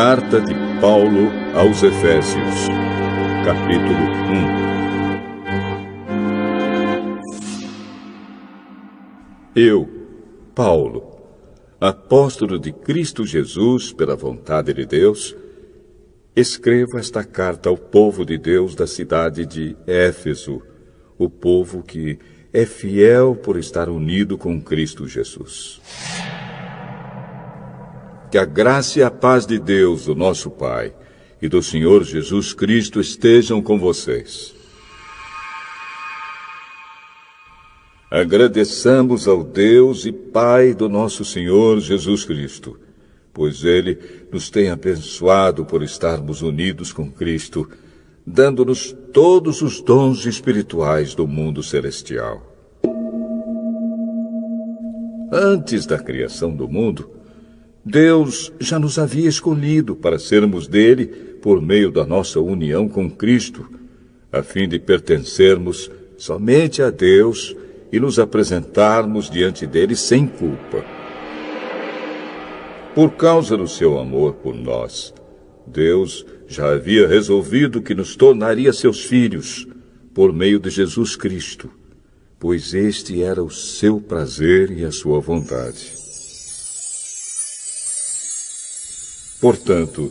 Carta de Paulo aos Efésios, capítulo 1. Eu, Paulo, apóstolo de Cristo Jesus pela vontade de Deus, escrevo esta carta ao povo de Deus da cidade de Éfeso, o povo que é fiel por estar unido com Cristo Jesus. Que a graça e a paz de Deus, o nosso Pai, e do Senhor Jesus Cristo estejam com vocês. Agradeçamos ao Deus e Pai do nosso Senhor Jesus Cristo, pois Ele nos tem abençoado por estarmos unidos com Cristo, dando-nos todos os dons espirituais do mundo celestial. Antes da criação do mundo, Deus já nos havia escolhido para sermos dele por meio da nossa união com Cristo, a fim de pertencermos somente a Deus e nos apresentarmos diante dele sem culpa. Por causa do seu amor por nós, Deus já havia resolvido que nos tornaria seus filhos por meio de Jesus Cristo, pois este era o seu prazer e a sua vontade. Portanto,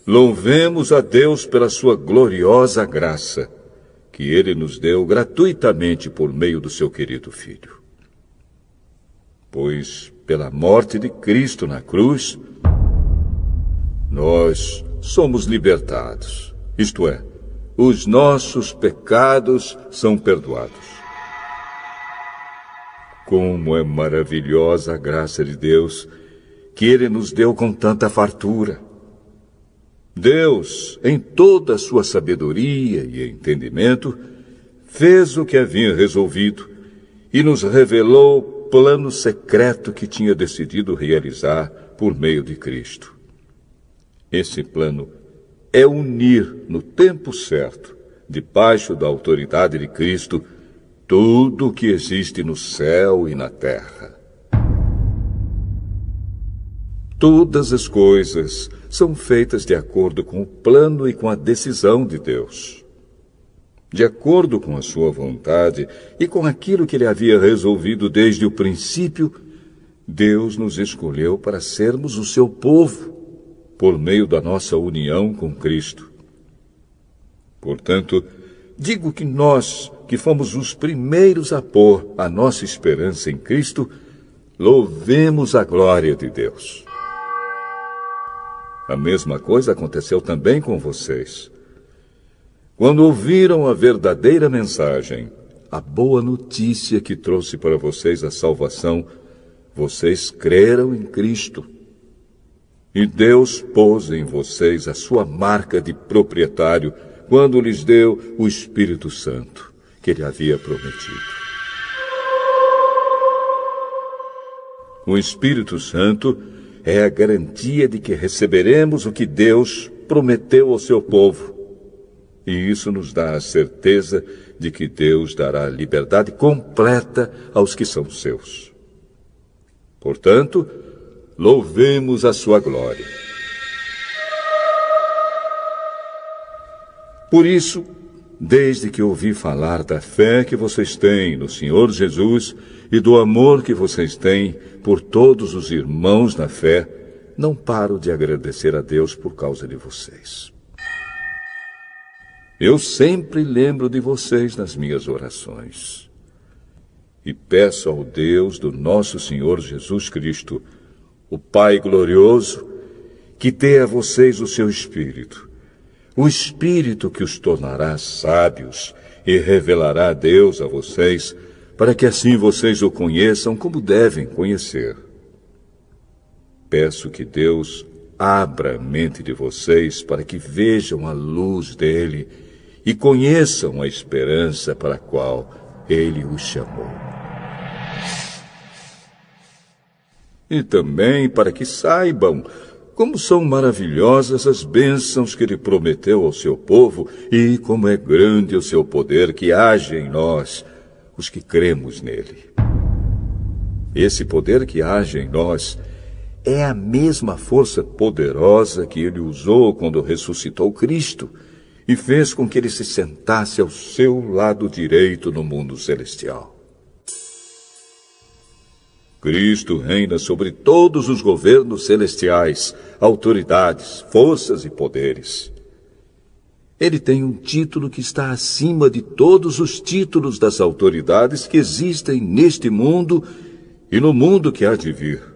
louvemos a Deus pela sua gloriosa graça, que Ele nos deu gratuitamente por meio do seu querido Filho. Pois, pela morte de Cristo na cruz, nós somos libertados, isto é, os nossos pecados são perdoados. Como é maravilhosa a graça de Deus, que Ele nos deu com tanta fartura. Deus, em toda a sua sabedoria e entendimento, fez o que havia resolvido e nos revelou o plano secreto que tinha decidido realizar por meio de Cristo. Esse plano é unir no tempo certo, debaixo da autoridade de Cristo, tudo o que existe no céu e na terra. Todas as coisas são feitas de acordo com o plano e com a decisão de Deus. De acordo com a sua vontade e com aquilo que Ele havia resolvido desde o princípio, Deus nos escolheu para sermos o seu povo, por meio da nossa união com Cristo. Portanto, digo que nós, que fomos os primeiros a pôr a nossa esperança em Cristo, louvemos a glória de Deus. A mesma coisa aconteceu também com vocês. Quando ouviram a verdadeira mensagem, a boa notícia que trouxe para vocês a salvação, vocês creram em Cristo. E Deus pôs em vocês a sua marca de proprietário quando lhes deu o Espírito Santo, que Ele havia prometido. O Espírito Santo é a garantia de que receberemos o que Deus prometeu ao seu povo. E isso nos dá a certeza de que Deus dará liberdade completa aos que são seus. Portanto, louvemos a sua glória. Por isso, desde que ouvi falar da fé que vocês têm no Senhor Jesus e do amor que vocês têm por todos os irmãos na fé, não paro de agradecer a Deus por causa de vocês. Eu sempre lembro de vocês nas minhas orações. E peço ao Deus do nosso Senhor Jesus Cristo, o Pai glorioso, que dê a vocês o seu Espírito, o Espírito que os tornará sábios e revelará Deus a vocês, para que assim vocês o conheçam como devem conhecer. Peço que Deus abra a mente de vocês para que vejam a luz dele e conheçam a esperança para a qual ele os chamou. E também para que saibam como são maravilhosas as bênçãos que ele prometeu ao seu povo e como é grande o seu poder que age em nós, os que cremos nele. Esse poder que age em nós é a mesma força poderosa que ele usou quando ressuscitou Cristo e fez com que ele se sentasse ao seu lado direito no mundo celestial. Cristo reina sobre todos os governos celestiais, autoridades, forças e poderes. Ele tem um título que está acima de todos os títulos das autoridades que existem neste mundo e no mundo que há de vir.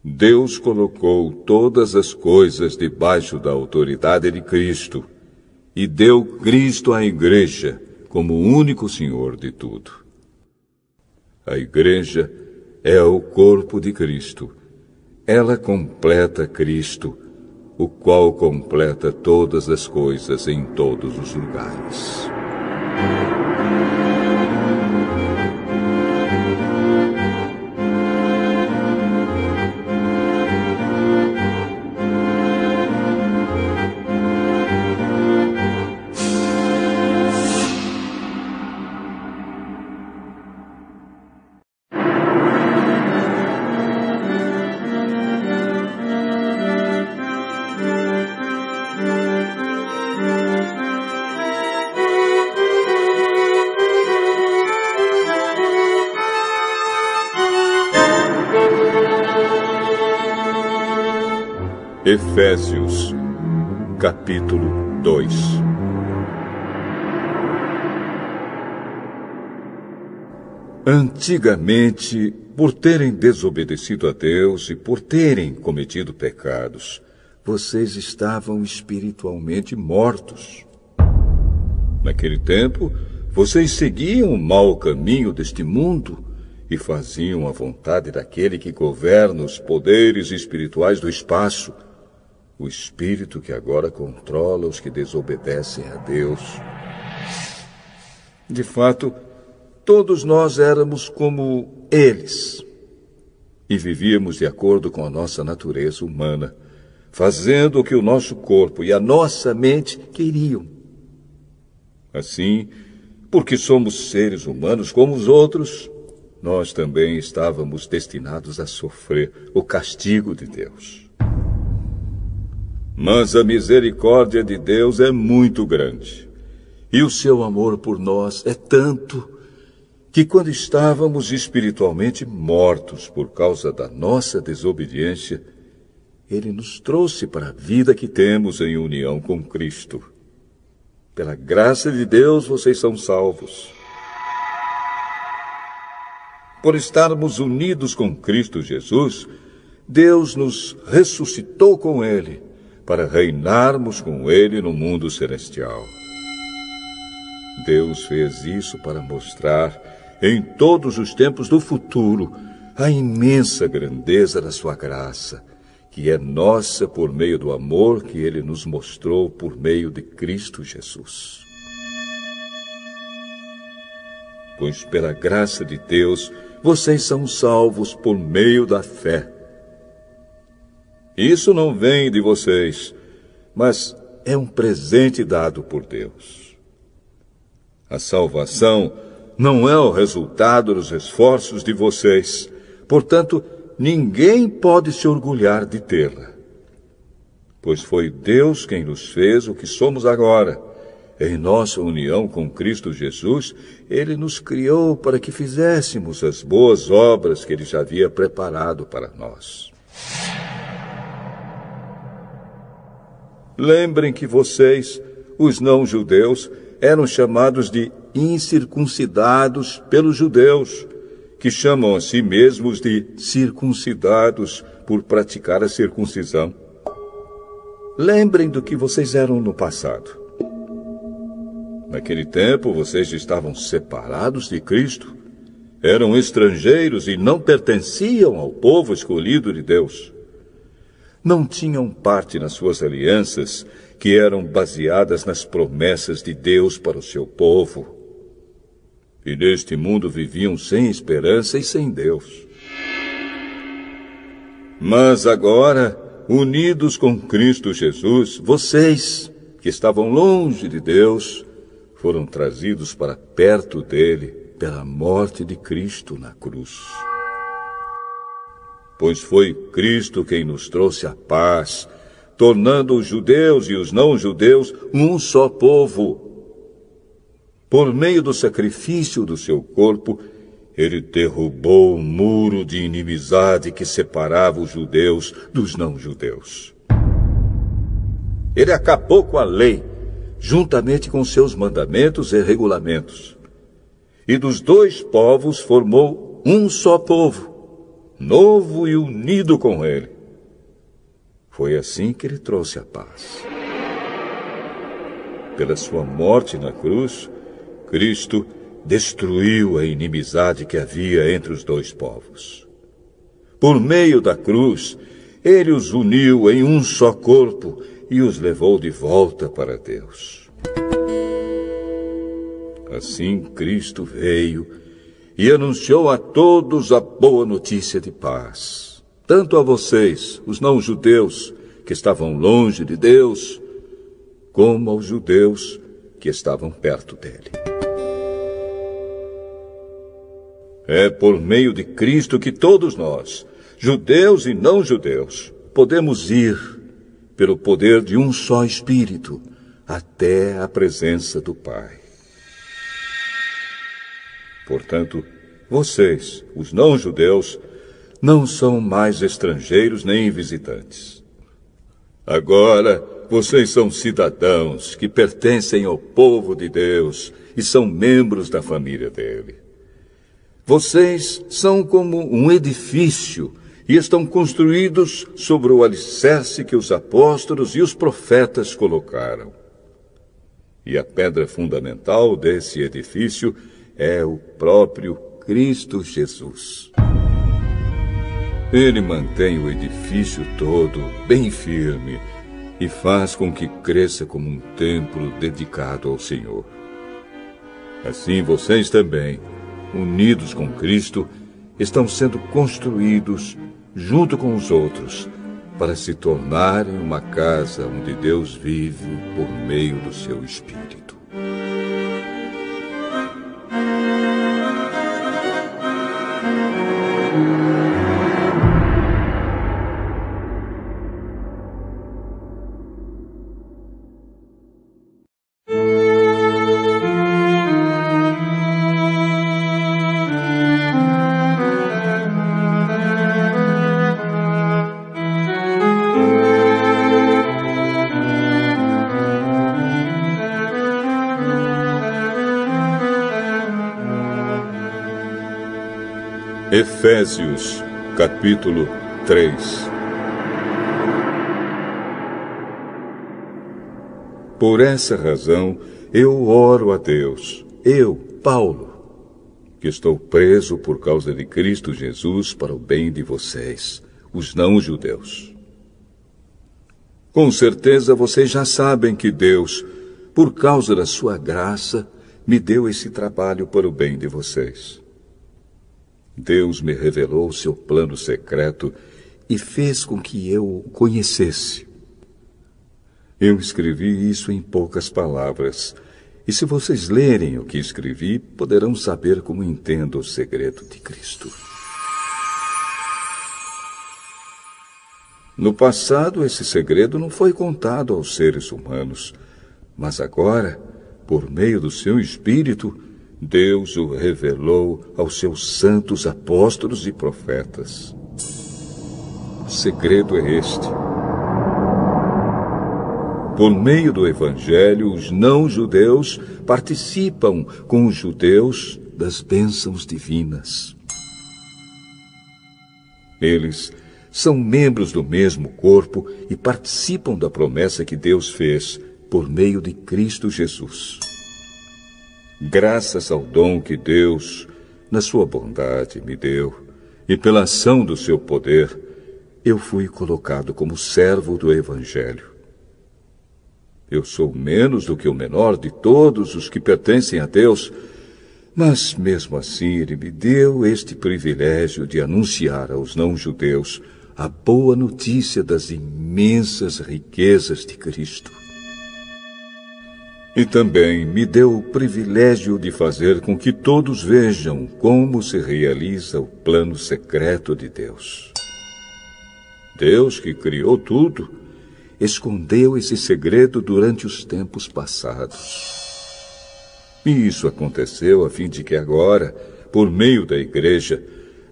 Deus colocou todas as coisas debaixo da autoridade de Cristo e deu Cristo à Igreja como o único Senhor de tudo. A Igreja é o corpo de Cristo. Ela completa Cristo, o qual completa todas as coisas em todos os lugares. Efésios, capítulo 2. Antigamente, por terem desobedecido a Deus e por terem cometido pecados, vocês estavam espiritualmente mortos. Naquele tempo, vocês seguiam o mau caminho deste mundo e faziam a vontade daquele que governa os poderes espirituais do espaço, o espírito que agora controla os que desobedecem a Deus. De fato, todos nós éramos como eles e vivíamos de acordo com a nossa natureza humana, fazendo o que o nosso corpo e a nossa mente queriam. Assim, porque somos seres humanos como os outros, nós também estávamos destinados a sofrer o castigo de Deus. Mas a misericórdia de Deus é muito grande, e o seu amor por nós é tanto que quando estávamos espiritualmente mortos por causa da nossa desobediência, Ele nos trouxe para a vida que temos em união com Cristo. Pela graça de Deus, vocês são salvos. Por estarmos unidos com Cristo Jesus, Deus nos ressuscitou com Ele, para reinarmos com Ele no mundo celestial. Deus fez isso para mostrar, em todos os tempos do futuro, a imensa grandeza da sua graça, que é nossa por meio do amor que Ele nos mostrou por meio de Cristo Jesus. Pois pela graça de Deus, vocês são salvos por meio da fé. Isso não vem de vocês, mas é um presente dado por Deus. A salvação não é o resultado dos esforços de vocês, portanto, ninguém pode se orgulhar de tê-la. Pois foi Deus quem nos fez o que somos agora. Em nossa união com Cristo Jesus, Ele nos criou para que fizéssemos as boas obras que Ele já havia preparado para nós. Lembrem que vocês, os não-judeus, eram chamados de incircuncidados pelos judeus, que chamam a si mesmos de circuncidados por praticar a circuncisão. Lembrem do que vocês eram no passado. Naquele tempo, vocês estavam separados de Cristo, eram estrangeiros e não pertenciam ao povo escolhido de Deus. Não tinham parte nas suas alianças, que eram baseadas nas promessas de Deus para o seu povo. E neste mundo viviam sem esperança e sem Deus. Mas agora, unidos com Cristo Jesus, vocês, que estavam longe de Deus, foram trazidos para perto dele pela morte de Cristo na cruz. pois foi Cristo quem nos trouxe a paz, tornando os judeus e os não-judeus um só povo. Por meio do sacrifício do seu corpo, ele derrubou o muro de inimizade que separava os judeus dos não-judeus. Ele acabou com a lei, juntamente com seus mandamentos e regulamentos. E dos dois povos formou um só povo, novo e unido com ele. Foi assim que ele trouxe a paz. Pela sua morte na cruz, Cristo destruiu a inimizade que havia entre os dois povos. Por meio da cruz, ele os uniu em um só corpo e os levou de volta para Deus. Assim, Cristo veio e anunciou a todos a boa notícia de paz, tanto a vocês, os não-judeus, que estavam longe de Deus, como aos judeus que estavam perto dele. É por meio de Cristo que todos nós, judeus e não-judeus, podemos ir, pelo poder de um só Espírito, até a presença do Pai. Portanto, vocês, os não-judeus, não são mais estrangeiros nem visitantes. Agora, vocês são cidadãos que pertencem ao povo de Deus e são membros da família dele. Vocês são como um edifício e estão construídos sobre o alicerce que os apóstolos e os profetas colocaram. E a pedra fundamental desse edifício é o próprio Cristo Jesus. Ele mantém o edifício todo bem firme e faz com que cresça como um templo dedicado ao Senhor. Assim vocês também, unidos com Cristo, estão sendo construídos junto com os outros para se tornarem uma casa onde Deus vive por meio do seu Espírito. Efésios, capítulo 3. Por essa razão, eu oro a Deus, eu, Paulo, que estou preso por causa de Cristo Jesus para o bem de vocês, os não-judeus. Com certeza vocês já sabem que Deus, por causa da sua graça, me deu esse trabalho para o bem de vocês. Deus me revelou seu plano secreto e fez com que eu o conhecesse. Eu escrevi isso em poucas palavras, e se vocês lerem o que escrevi, poderão saber como entendo o segredo de Cristo. No passado, esse segredo não foi contado aos seres humanos, mas agora, por meio do seu Espírito, Deus o revelou aos seus santos apóstolos e profetas. O segredo é este. Por meio do Evangelho, os não-judeus participam com os judeus das bênçãos divinas. Eles são membros do mesmo corpo e participam da promessa que Deus fez por meio de Cristo Jesus. Graças ao dom que Deus, na sua bondade, me deu, e pela ação do seu poder, eu fui colocado como servo do Evangelho. Eu sou menos do que o menor de todos os que pertencem a Deus, mas mesmo assim Ele me deu este privilégio de anunciar aos não-judeus a boa notícia das imensas riquezas de Cristo. E também me deu o privilégio de fazer com que todos vejam como se realiza o plano secreto de Deus. Deus, que criou tudo, escondeu esse segredo durante os tempos passados. E isso aconteceu a fim de que agora, por meio da Igreja,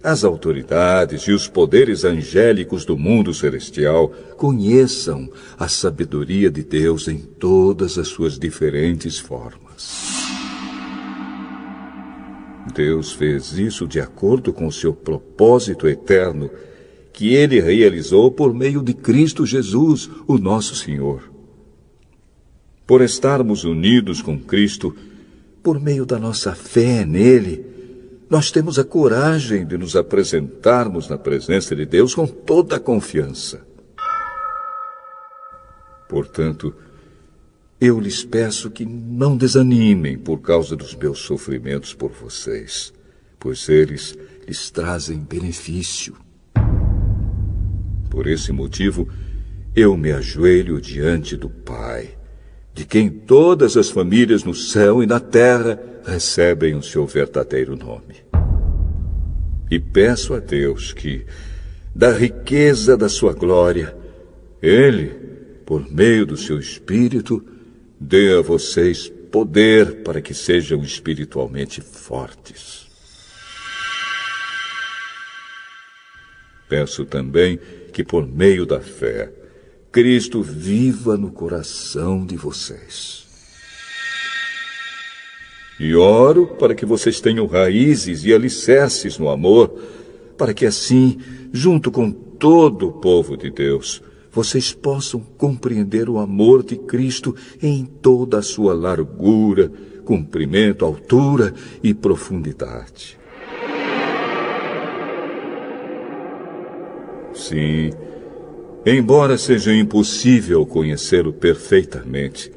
as autoridades e os poderes angélicos do mundo celestial conheçam a sabedoria de Deus em todas as suas diferentes formas. Deus fez isso de acordo com seu propósito eterno, que Ele realizou por meio de Cristo Jesus, o nosso Senhor. Por estarmos unidos com Cristo, por meio da nossa fé nele, nós temos a coragem de nos apresentarmos na presença de Deus com toda a confiança. Portanto, eu lhes peço que não desanimem por causa dos meus sofrimentos por vocês, pois eles lhes trazem benefício. Por esse motivo, eu me ajoelho diante do Pai, de quem todas as famílias no céu e na terra recebem o seu verdadeiro nome. E peço a Deus que, da riqueza da sua glória, Ele, por meio do seu Espírito, dê a vocês poder para que sejam espiritualmente fortes. Peço também que, por meio da fé, Cristo viva no coração de vocês. E oro para que vocês tenham raízes e alicerces no amor, para que assim, junto com todo o povo de Deus, vocês possam compreender o amor de Cristo em toda a sua largura, comprimento, altura e profundidade. Sim, embora seja impossível conhecê-lo perfeitamente,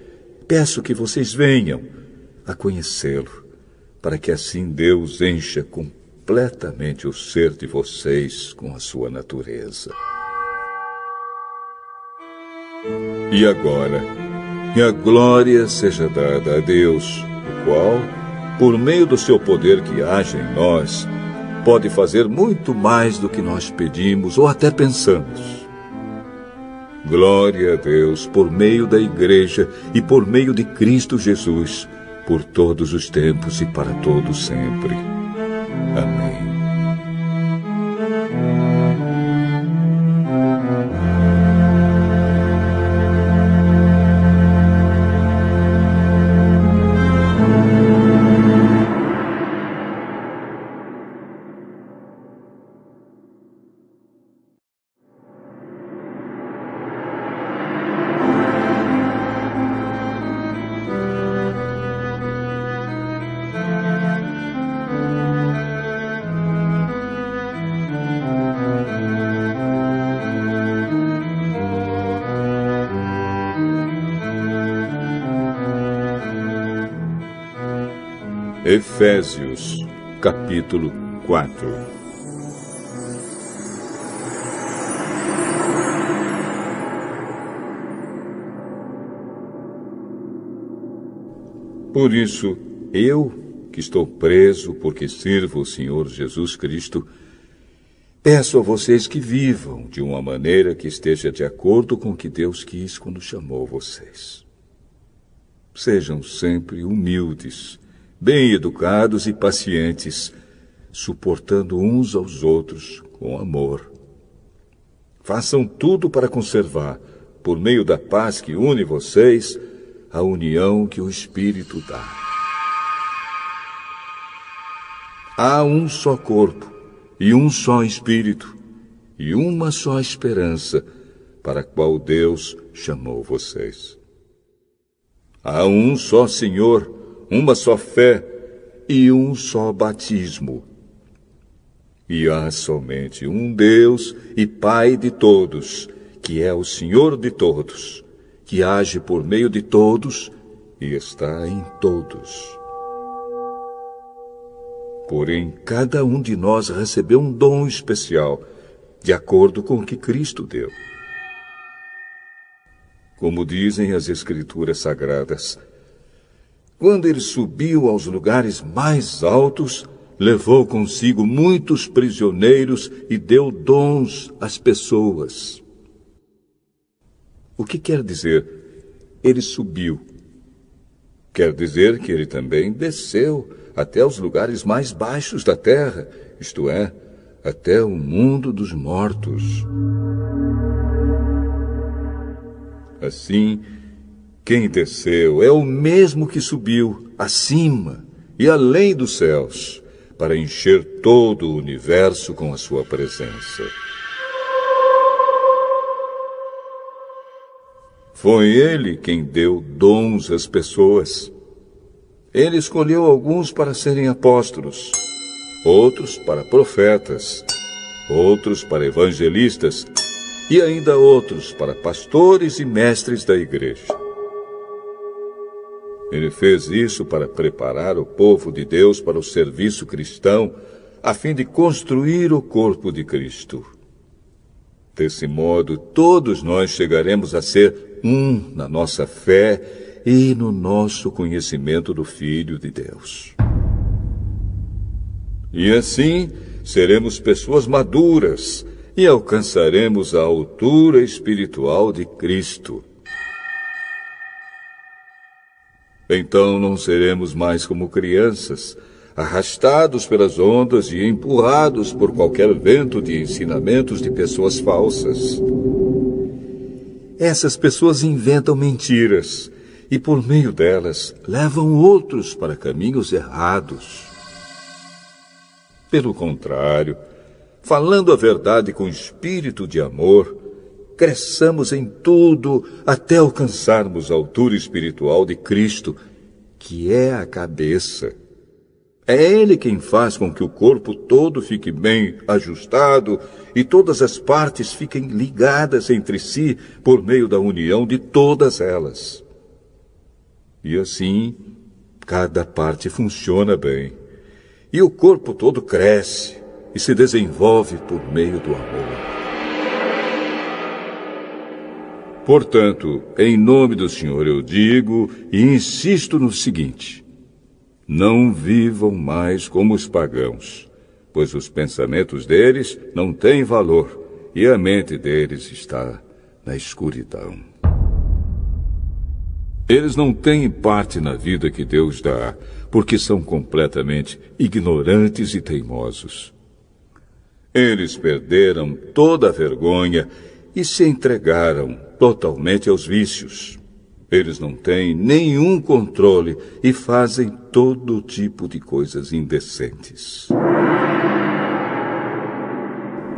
peço que vocês venham a conhecê-lo, para que assim Deus encha completamente o ser de vocês com a sua natureza. E agora, que a glória seja dada a Deus, o qual, por meio do seu poder que age em nós, pode fazer muito mais do que nós pedimos ou até pensamos. Glória a Deus por meio da Igreja e por meio de Cristo Jesus, por todos os tempos e para todos sempre. Amém. Efésios, capítulo 4. Por isso, eu, que estou preso porque sirvo o Senhor Jesus Cristo, peço a vocês que vivam de uma maneira que esteja de acordo com o que Deus quis quando chamou vocês. Sejam sempre humildes, bem educados e pacientes, suportando uns aos outros com amor. Façam tudo para conservar, por meio da paz que une vocês, a união que o Espírito dá. Há um só corpo, e um só Espírito, e uma só esperança, para a qual Deus chamou vocês. Há um só Senhor, uma só fé e um só batismo. E há somente um Deus e Pai de todos, que é o Senhor de todos, que age por meio de todos e está em todos. Porém, cada um de nós recebeu um dom especial, de acordo com o que Cristo deu. Como dizem as Escrituras Sagradas, quando ele subiu aos lugares mais altos, levou consigo muitos prisioneiros e deu dons às pessoas. O que quer dizer? Ele subiu. Quer dizer que ele também desceu até os lugares mais baixos da terra, isto é, até o mundo dos mortos. Assim, quem desceu é o mesmo que subiu acima e além dos céus, para encher todo o universo com a sua presença. Foi ele quem deu dons às pessoas. Ele escolheu alguns para serem apóstolos, outros para profetas, outros para evangelistas e ainda outros para pastores e mestres da igreja. Ele fez isso para preparar o povo de Deus para o serviço cristão, a fim de construir o corpo de Cristo. Desse modo, todos nós chegaremos a ser um na nossa fé e no nosso conhecimento do Filho de Deus. E assim, seremos pessoas maduras e alcançaremos a altura espiritual de Cristo. Então não seremos mais como crianças, arrastados pelas ondas e empurrados por qualquer vento de ensinamentos de pessoas falsas. Essas pessoas inventam mentiras e, por meio delas, levam outros para caminhos errados. Pelo contrário, falando a verdade com espírito de amor, cresçamos em tudo até alcançarmos a altura espiritual de Cristo, que é a cabeça. É Ele quem faz com que o corpo todo fique bem ajustado e todas as partes fiquem ligadas entre si por meio da união de todas elas. E assim, cada parte funciona bem. E o corpo todo cresce e se desenvolve por meio do amor. Portanto, em nome do Senhor eu digo e insisto no seguinte: não vivam mais como os pagãos, pois os pensamentos deles não têm valor e a mente deles está na escuridão. Eles não têm parte na vida que Deus dá, porque são completamente ignorantes e teimosos. Eles perderam toda a vergonha e se entregaram totalmente aos vícios. Eles não têm nenhum controle e fazem todo tipo de coisas indecentes.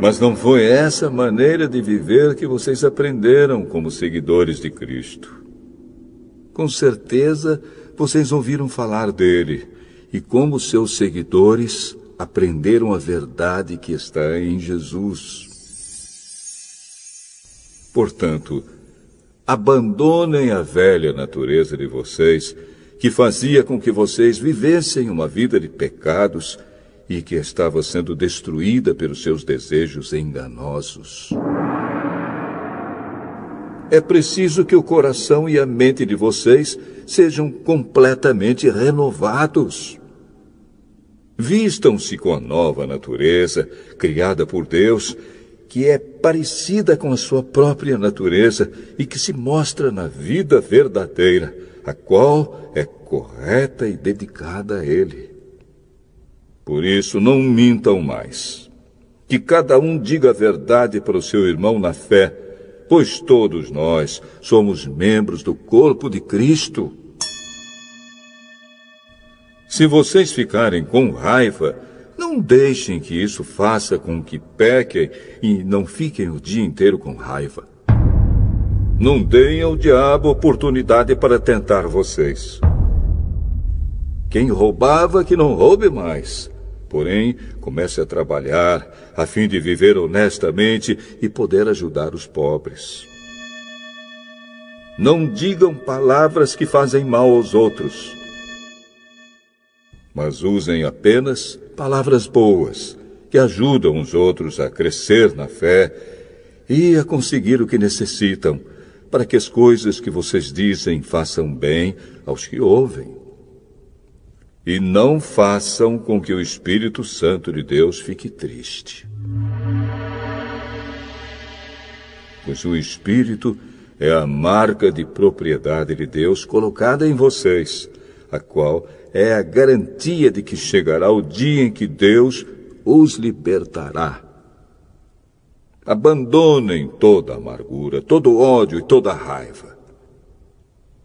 Mas não foi essa maneira de viver que vocês aprenderam como seguidores de Cristo. Com certeza, vocês ouviram falar dele e, como seus seguidores, aprenderam a verdade que está em Jesus. Portanto, abandonem a velha natureza de vocês, que fazia com que vocês vivessem uma vida de pecados e que estava sendo destruída pelos seus desejos enganosos. É preciso que o coração e a mente de vocês sejam completamente renovados. Vistam-se com a nova natureza, criada por Deus, que é parecida com a sua própria natureza e que se mostra na vida verdadeira, a qual é correta e dedicada a Ele. Por isso, não mintam mais. Que cada um diga a verdade para o seu irmão na fé, pois todos nós somos membros do corpo de Cristo. Se vocês ficarem com raiva, não deixem que isso faça com que pequem e não fiquem o dia inteiro com raiva. Não deem ao diabo oportunidade para tentar vocês. Quem roubava, que não roube mais. Porém, comece a trabalhar a fim de viver honestamente e poder ajudar os pobres. Não digam palavras que fazem mal aos outros, mas usem apenas palavras boas, que ajudam os outros a crescer na fé e a conseguir o que necessitam, para que as coisas que vocês dizem façam bem aos que ouvem. e não façam com que o Espírito Santo de Deus fique triste. Pois o Espírito é a marca de propriedade de Deus colocada em vocês, a qual é a garantia de que chegará o dia em que Deus os libertará. Abandonem toda amargura, todo ódio e toda raiva.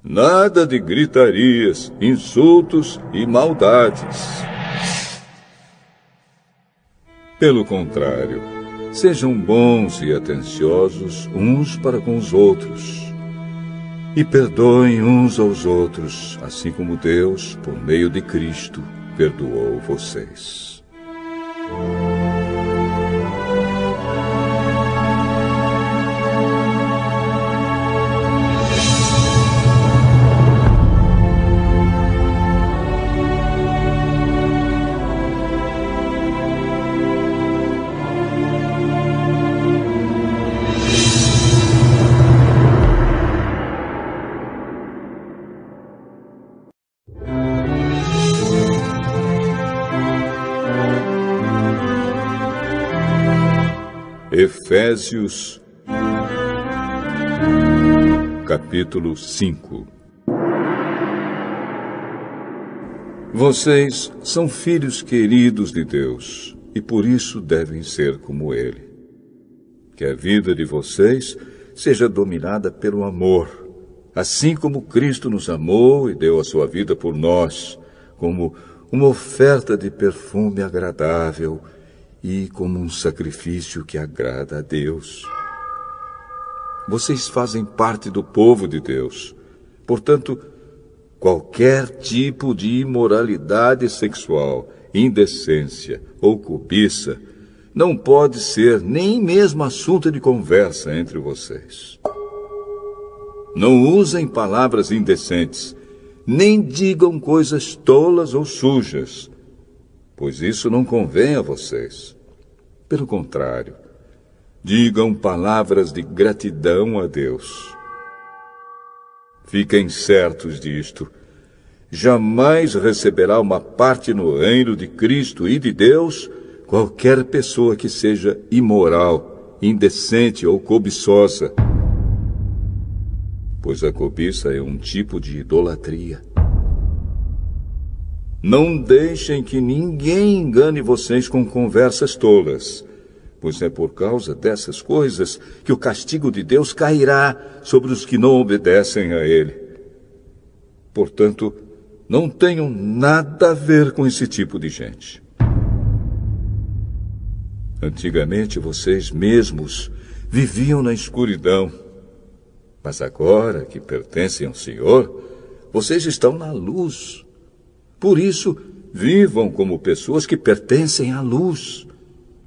Nada de gritarias, insultos e maldades. Pelo contrário, sejam bons e atenciosos uns para com os outros. E perdoem uns aos outros, assim como Deus, por meio de Cristo, perdoou vocês. Efésios, capítulo 5. Vocês são filhos queridos de Deus, e por isso devem ser como Ele. Que a vida de vocês seja dominada pelo amor, assim como Cristo nos amou e deu a sua vida por nós, como uma oferta de perfume agradável e como um sacrifício que agrada a Deus. Vocês fazem parte do povo de Deus. Portanto, qualquer tipo de imoralidade sexual, indecência ou cobiça não pode ser nem mesmo assunto de conversa entre vocês. Não usem palavras indecentes, nem digam coisas tolas ou sujas, pois isso não convém a vocês. Pelo contrário, digam palavras de gratidão a Deus. Fiquem certos disto: jamais receberá uma parte no reino de Cristo e de Deus qualquer pessoa que seja imoral, indecente ou cobiçosa, pois a cobiça é um tipo de idolatria. Não deixem que ninguém engane vocês com conversas tolas, pois é por causa dessas coisas que o castigo de Deus cairá sobre os que não obedecem a Ele. Portanto, não tenham nada a ver com esse tipo de gente. Antigamente vocês mesmos viviam na escuridão, mas agora que pertencem ao Senhor, vocês estão na luz. Por isso, vivam como pessoas que pertencem à luz,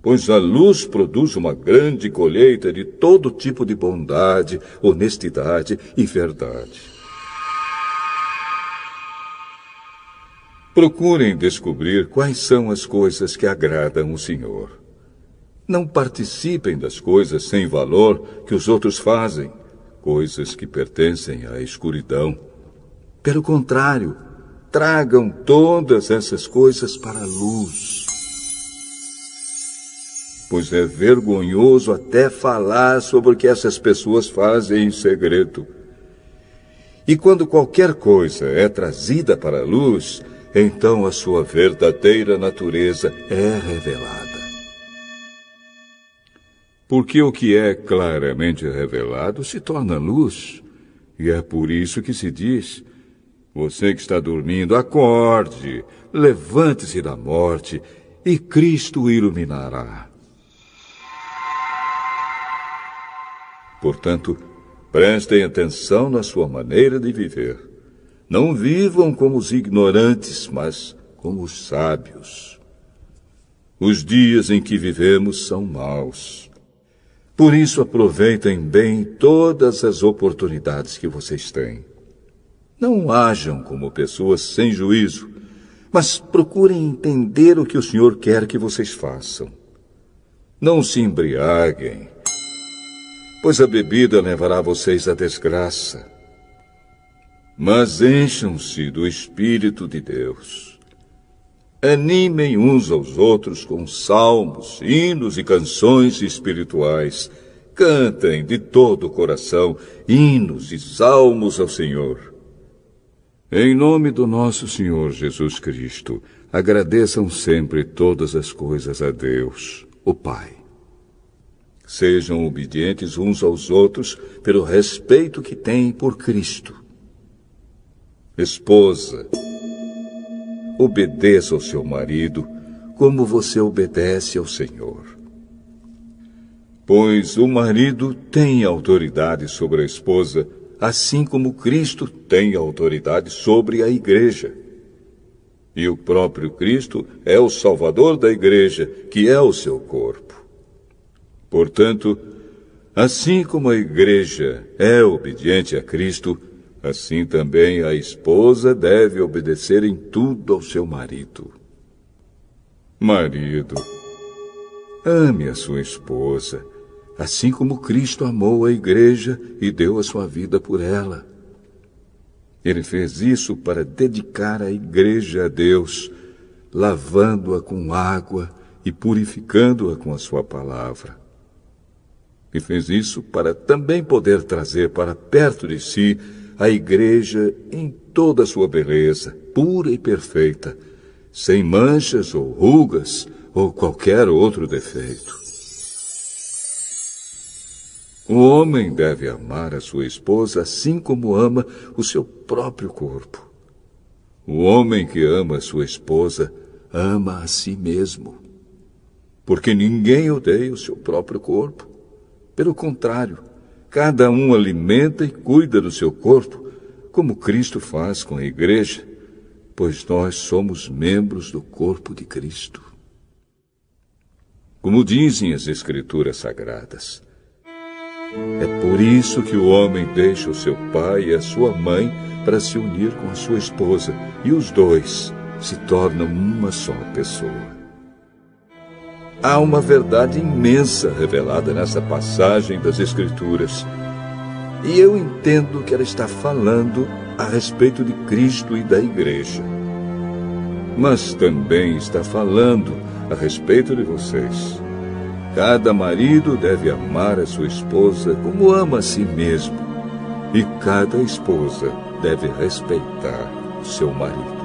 pois a luz produz uma grande colheita de todo tipo de bondade, honestidade e verdade. Procurem descobrir quais são as coisas que agradam o Senhor. Não participem das coisas sem valor que os outros fazem, coisas que pertencem à escuridão. Pelo contrário, tragam todas essas coisas para a luz. Pois é vergonhoso até falar sobre o que essas pessoas fazem em segredo. E quando qualquer coisa é trazida para a luz, então a sua verdadeira natureza é revelada. Porque o que é claramente revelado se torna luz. E é por isso que se diz: você que está dormindo, acorde, levante-se da morte, e Cristo o iluminará. Portanto, prestem atenção na sua maneira de viver. Não vivam como os ignorantes, mas como os sábios. Os dias em que vivemos são maus. Por isso, aproveitem bem todas as oportunidades que vocês têm. Não hajam como pessoas sem juízo, mas procurem entender o que o Senhor quer que vocês façam. Não se embriaguem, pois a bebida levará vocês à desgraça. Mas encham-se do Espírito de Deus. Animem uns aos outros com salmos, hinos e canções espirituais. Cantem de todo o coração hinos e salmos ao Senhor. Em nome do nosso Senhor Jesus Cristo, agradeçam sempre todas as coisas a Deus, o Pai. Sejam obedientes uns aos outros pelo respeito que têm por Cristo. Esposa, obedeça ao seu marido como você obedece ao Senhor. Pois o marido tem autoridade sobre a esposa, assim como Cristo tem autoridade sobre a igreja. E o próprio Cristo é o Salvador da igreja, que é o seu corpo. Portanto, assim como a igreja é obediente a Cristo, assim também a esposa deve obedecer em tudo ao seu marido. Marido, ame a sua esposa, assim como Cristo amou a igreja e deu a sua vida por ela. Ele fez isso para dedicar a igreja a Deus, lavando-a com água e purificando-a com a sua palavra. E fez isso para também poder trazer para perto de si a igreja em toda a sua beleza, pura e perfeita, sem manchas ou rugas ou qualquer outro defeito. O homem deve amar a sua esposa assim como ama o seu próprio corpo. O homem que ama a sua esposa ama a si mesmo, porque ninguém odeia o seu próprio corpo. Pelo contrário, cada um alimenta e cuida do seu corpo, como Cristo faz com a igreja, pois nós somos membros do corpo de Cristo. Como dizem as Escrituras Sagradas, é por isso que o homem deixa o seu pai e a sua mãe para se unir com a sua esposa, e os dois se tornam uma só pessoa. Há uma verdade imensa revelada nessa passagem das Escrituras, e eu entendo que ela está falando a respeito de Cristo e da igreja. Mas também está falando a respeito de vocês. Cada marido deve amar a sua esposa como ama a si mesmo, e cada esposa deve respeitar o seu marido.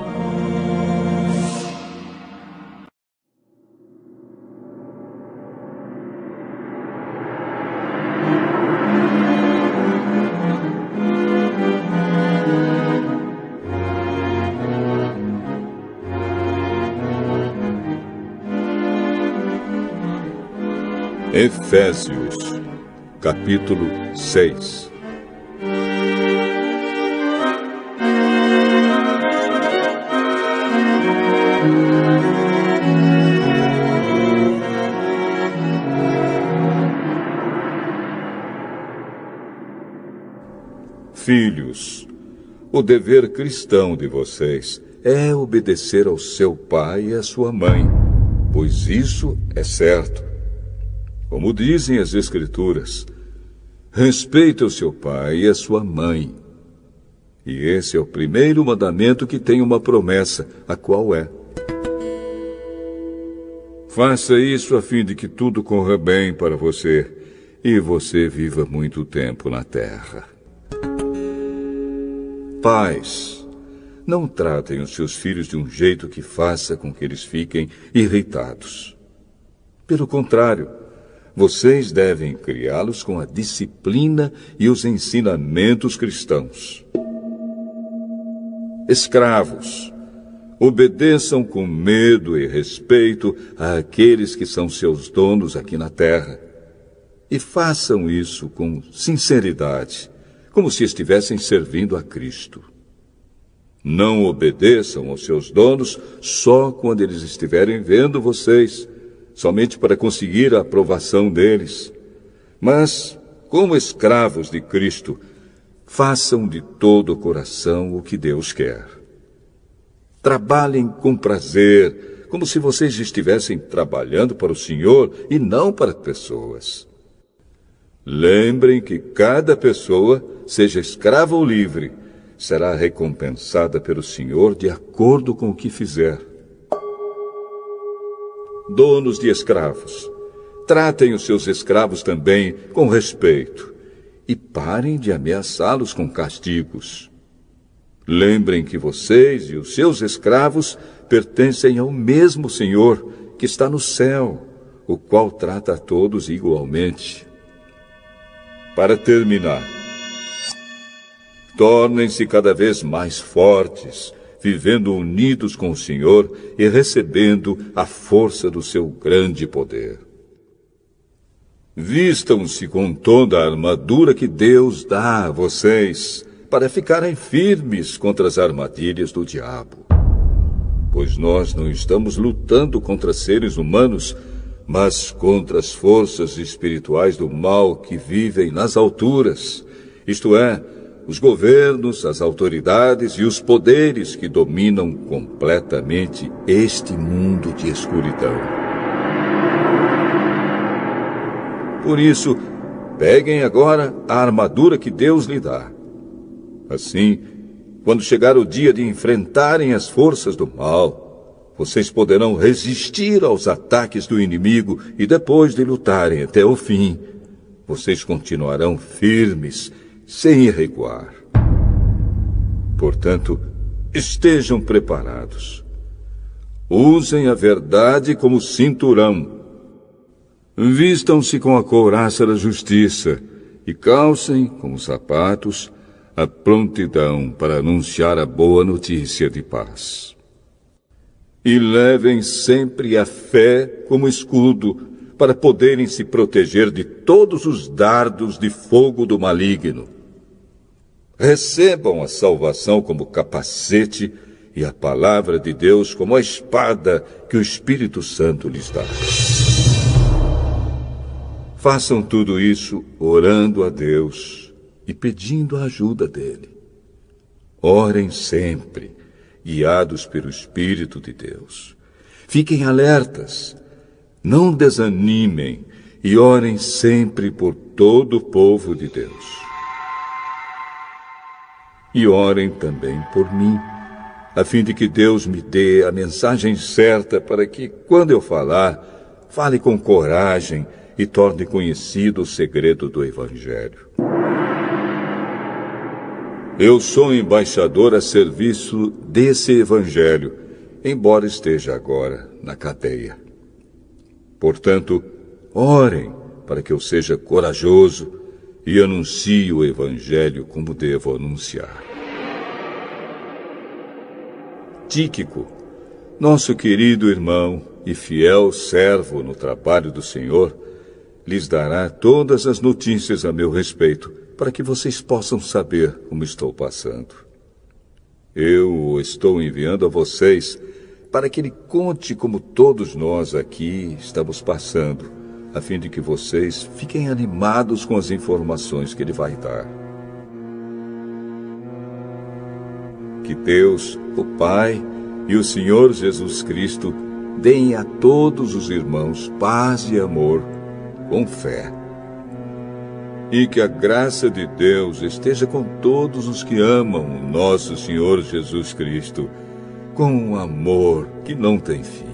Efésios, capítulo 6. Filhos, o dever cristão de vocês é obedecer ao seu pai e à sua mãe, pois isso é certo. Como dizem as Escrituras, respeita o seu pai e a sua mãe. E esse é o primeiro mandamento que tem uma promessa, a qual é: faça isso a fim de que tudo corra bem para você e você viva muito tempo na terra. Pais, não tratem os seus filhos de um jeito que faça com que eles fiquem irritados. Pelo contrário, vocês devem criá-los com a disciplina e os ensinamentos cristãos. Escravos, obedeçam com medo e respeito àqueles que são seus donos aqui na terra. E façam isso com sinceridade, como se estivessem servindo a Cristo. Não obedeçam aos seus donos só quando eles estiverem vendo vocês, somente para conseguir a aprovação deles. Mas, como escravos de Cristo, façam de todo o coração o que Deus quer. Trabalhem com prazer, como se vocês estivessem trabalhando para o Senhor e não para pessoas. Lembrem que cada pessoa, seja escrava ou livre, será recompensada pelo Senhor de acordo com o que fizer. donos de escravos, tratem os seus escravos também com respeito e parem de ameaçá-los com castigos. Lembrem que vocês e os seus escravos pertencem ao mesmo Senhor que está no céu, o qual trata a todos igualmente. Para terminar, tornem-se cada vez mais fortes, vivendo unidos com o Senhor e recebendo a força do seu grande poder. Vistam-se com toda a armadura que Deus dá a vocês, para ficarem firmes contra as armadilhas do diabo. Pois nós não estamos lutando contra seres humanos, mas contra as forças espirituais do mal que vivem nas alturas, isto é, os governos, as autoridades e os poderes que dominam completamente este mundo de escuridão. Por isso, peguem agora a armadura que Deus lhe dá. Assim, quando chegar o dia de enfrentarem as forças do mal, vocês poderão resistir aos ataques do inimigo e depois de lutarem até o fim, vocês continuarão firmes, sem recuar. Portanto, estejam preparados. Usem a verdade como cinturão. Vistam-se com a couraça da justiça e calcem com os sapatos a prontidão para anunciar a boa notícia de paz. E levem sempre a fé como escudo para poderem se proteger de todos os dardos de fogo do maligno. Recebam a salvação como capacete e a palavra de Deus como a espada que o Espírito Santo lhes dá. Façam tudo isso orando a Deus e pedindo a ajuda dele. Orem sempre, guiados pelo Espírito de Deus. Fiquem alertas, não desanimem e orem sempre por todo o povo de Deus. E orem também por mim, a fim de que Deus me dê a mensagem certa para que, quando eu falar, fale com coragem e torne conhecido o segredo do Evangelho. Eu sou embaixador a serviço desse Evangelho, embora esteja agora na cadeia. Portanto, orem para que eu seja corajoso e anuncie o Evangelho como devo anunciar. Tíquico, nosso querido irmão e fiel servo no trabalho do Senhor, lhes dará todas as notícias a meu respeito, para que vocês possam saber como estou passando. Eu o estou enviando a vocês para que ele conte como todos nós aqui estamos passando, a fim de que vocês fiquem animados com as informações que ele vai dar. Que Deus, o Pai e o Senhor Jesus Cristo deem a todos os irmãos paz e amor, com fé. E que a graça de Deus esteja com todos os que amam o nosso Senhor Jesus Cristo, com um amor que não tem fim.